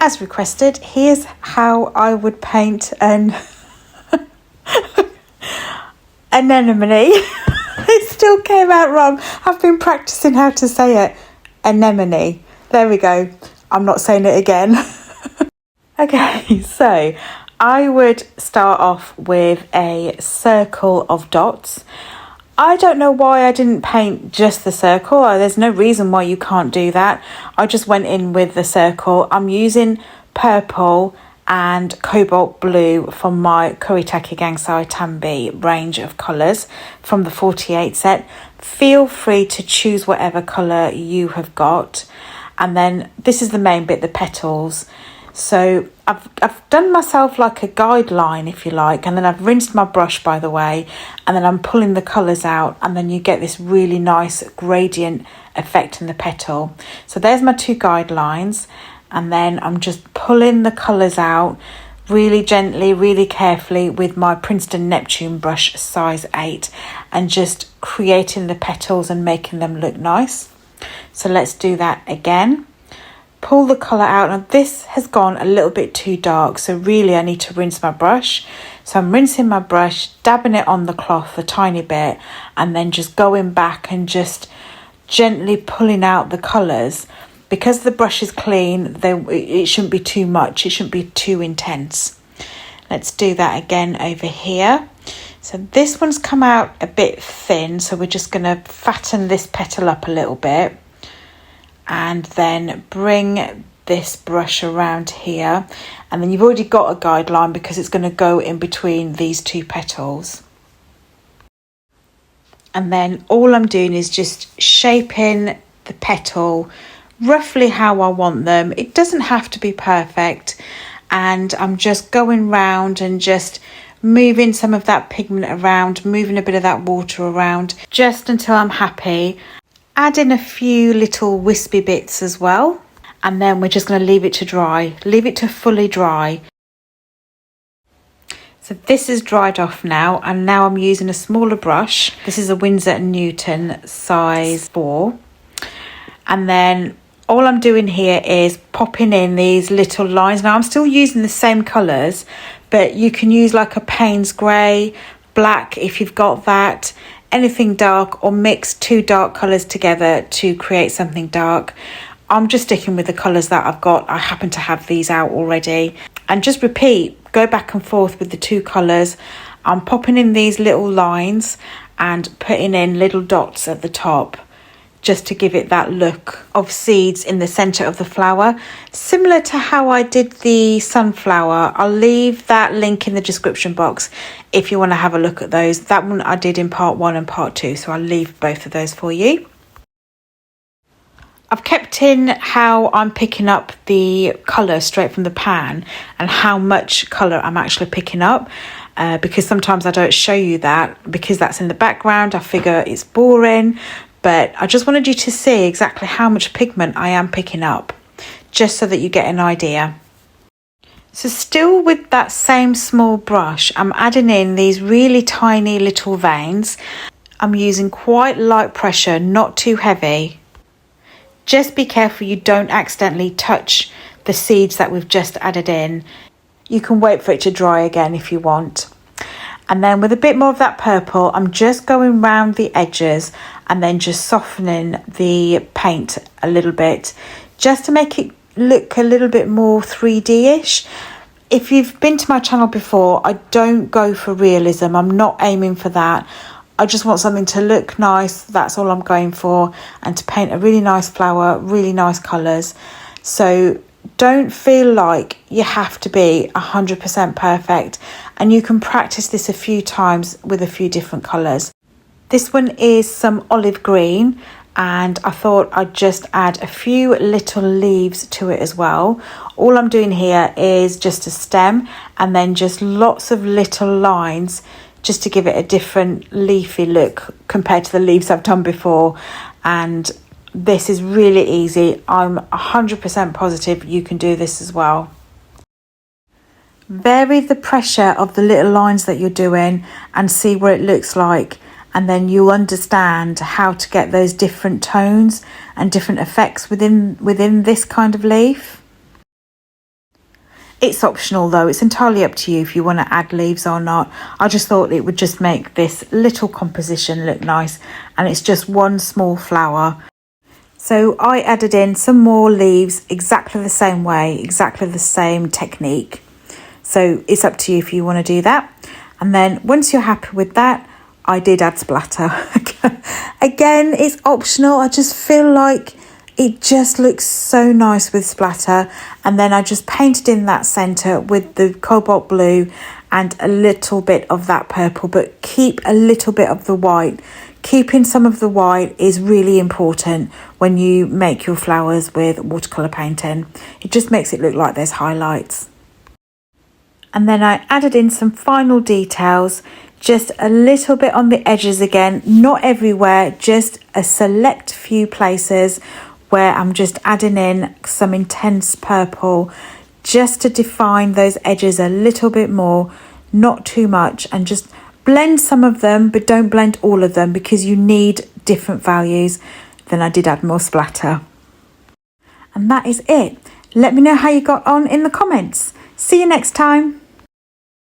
as requested, here's how I would paint an anemone. It still came out wrong. I've been practicing how to say it. Anemone. There we go. I'm not saying it again. Okay, so I would start off with a circle of dots. I don't know why I didn't paint just the circle. There's no reason why you can't do that. I just went in with the circle. I'm using purple and cobalt blue from my Kuritake Gangsai Tambi range of colours from the 48 set. Feel free to choose whatever colour you have got. And then this is the main bit, the petals. So I've done myself like a guideline, if you like, and then I've rinsed my brush, by the way, and then I'm pulling the colours out, and then you get this really nice gradient effect in the petal. So there's my two guidelines, and then I'm just pulling the colours out really gently, really carefully with my Princeton Neptune brush size 8, and just creating the petals and making them look nice. So let's do that again. Pull the colour out. Now this has gone a little bit too dark, so really I need to rinse my brush. So I'm rinsing my brush, dabbing it on the cloth a tiny bit, and then just going back and just gently pulling out the colours. Because the brush is clean, it shouldn't be too much, it shouldn't be too intense. Let's do that again over here. So this one's come out a bit thin, so we're just going to fatten this petal up a little bit. And then bring this brush around here, and then you've already got a guideline because it's going to go in between these two petals. And then all I'm doing is just shaping the petal roughly how I want them. It doesn't have to be perfect, and I'm just going round and just moving some of that pigment around, moving a bit of that water around, just until I'm happy. Add in a few little wispy bits as well, and then we're just going to leave it to dry, leave it to fully dry. So this is dried off now, and now I'm using a smaller brush. This is a Winsor & Newton size 4, and then all I'm doing here is popping in these little lines. Now I'm still using the same colours, but you can use like a Payne's grey, black if you've got that, anything dark, or mix two dark colours together to create something dark. I'm just sticking with the colours that I've got. I happen to have these out already. And just repeat, go back and forth with the two colours. I'm popping in these little lines and putting in little dots at the top, just to give it that look of seeds in the centre of the flower, similar to how I did the sunflower. I'll leave that link in the description box if you want to have a look at those. That one I did in part 1 and part 2, so I'll leave both of those for you. I've kept in how I'm picking up the colour straight from the pan and how much colour I'm actually picking up, because sometimes I don't show you that because that's in the background. I figure it's boring. But I just wanted you to see exactly how much pigment I am picking up, just so that you get an idea. So still with that same small brush, I'm adding in these really tiny little veins. I'm using quite light pressure, not too heavy. Just be careful you don't accidentally touch the seeds that we've just added in. You can wait for it to dry again if you want. And then with a bit more of that purple, I'm just going round the edges and then just softening the paint a little bit, just to make it look a little bit more 3D-ish. If you've been to my channel before, I don't go for realism. I'm not aiming for that. I just want something to look nice. That's all I'm going for. And to paint a really nice flower, really nice colours. So don't feel like you have to be 100% perfect, and you can practice this a few times with a few different colours. This one is some olive green, and I thought I'd just add a few little leaves to it as well. All I'm doing here is just a stem and then just lots of little lines, just to give it a different leafy look compared to the leaves I've done before. And this is really easy. I'm 100% positive you can do this as well. Vary the pressure of the little lines that you're doing and see what it looks like, and then you'll understand how to get those different tones and different effects within this kind of leaf. It's optional though, it's entirely up to you if you want to add leaves or not. I just thought it would just make this little composition look nice, and it's just one small flower. So I added in some more leaves exactly the same way, exactly the same technique. So it's up to you if you want to do that. And then once you're happy with that, I did add splatter. Again, it's optional. I just feel like it just looks so nice with splatter. And then I just painted in that centre with the cobalt blue and a little bit of that purple, but keep a little bit of the white. Keeping some of the white is really important when you make your flowers with watercolour painting. It just makes it look like there's highlights. And then I added in some final details, just a little bit on the edges again, not everywhere, just a select few places where I'm just adding in some intense purple just to define those edges a little bit more, not too much, and just blend some of them, but don't blend all of them because you need different values. Then I did add more splatter. And that is it. Let me know how you got on in the comments. See you next time.